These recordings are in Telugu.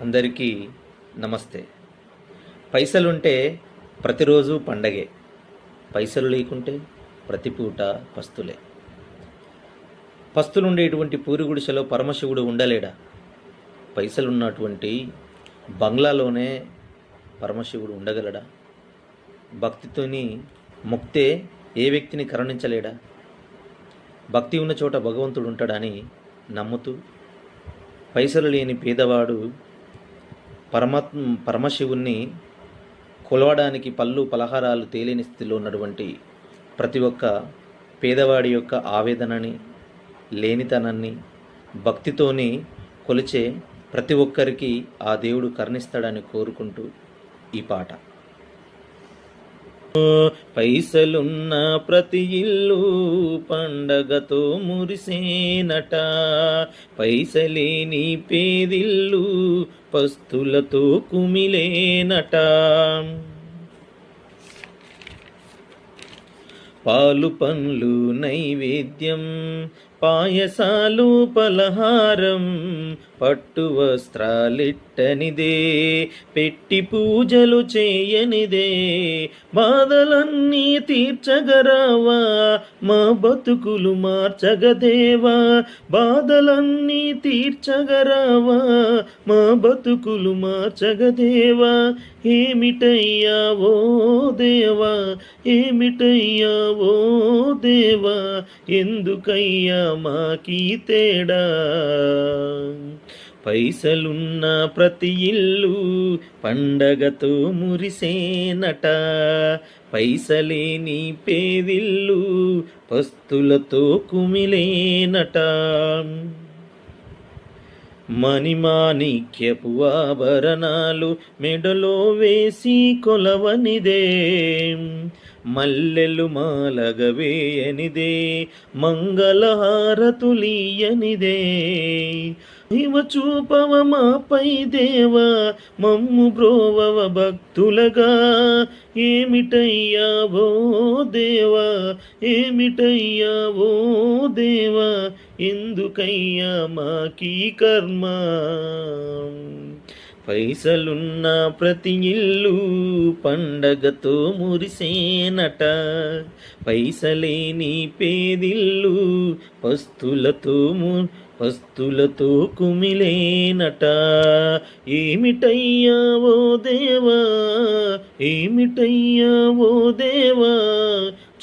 అందరికీ నమస్తే. పైసలుంటే ప్రతిరోజు పండగే, పైసలు లేకుంటే ప్రతి పూట పస్తులే. పస్తులుండేటువంటి పూరిగుడిసెలో పరమశివుడు ఉండలేడా? పైసలున్నటువంటి బంగ్లాలోనే పరమశివుడు ఉండగలడా? భక్తితోని మొక్తే ఏ వ్యక్తిని కరుణించలేడా? భక్తి ఉన్న చోట భగవంతుడు ఉంటాడని నమ్ముతూ పైసలు లేని పేదవాడు పరమశివుణ్ణి కొలవడానికి పళ్ళు పలహారాలు తేలేని స్థితిలో ఉన్నటువంటి ప్రతి ఒక్క పేదవాడి యొక్క ఆవేదనని, లేనితనాన్ని భక్తితోని కొలిచే ప్రతి ఒక్కరికి ఆ దేవుడు కరుణిస్తాడని కోరుకుంటూ ఈ పాట. పైసలున్న ప్రతి ఇల్లు పండగతో మురిసేనట, పైసలేని పేదిల్లు పస్తులతో కుమిలేనట. పాలు పండ్లు నైవేద్యం, పాయసాలు పలహారం, పట్టు వస్త్రాలిట్టనిదే, పెట్టి పూజలు చేయనిదే, బాధలన్నీ తీర్చగరావా మా బతుకులు మార్చగదేవా, బాధలన్నీ తీర్చగరావా మా బతుకులు మార్చగదేవా. ఏమిటయ్యా ఓ దేవా, ఏమిటయ్యా ఓ దేవా, ఎందుకయ్యా మాకీ తేడా. పైసలున్న ప్రతి ఇల్లు పండగతో మురిసేనట, పైసలేని పేదిల్లు పస్తులతో కుమిలేనట. మణిమాణిక్యపు ఆభరణాలు మెడలో వేసి కొలవనిదే, మల్లెలు మాలగవేయనిదే, మంగళహారతులీయనిదే. ఇవ చూపవ మాపై దేవా, మమ్ము బ్రోవవ భక్తులగా. ఏమిటయ్యా ఓ దేవా, ఏమిటయ్యా ఓ దేవా, ఎందుకయ్యా మాకీ కర్మ. పైసలున్న ప్రతి ఇల్లు పండగతో మురిసేనట, పైసలేని పేదిల్లు పస్తులతో కుమిలేనట. ఏమిటయ్యా ఓ దేవా, ఏమిటయ్యా ఓ దేవా,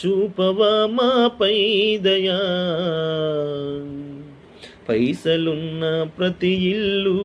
చూపవా మాపై దయా. పైసలున్న ప్రతి ఇల్లు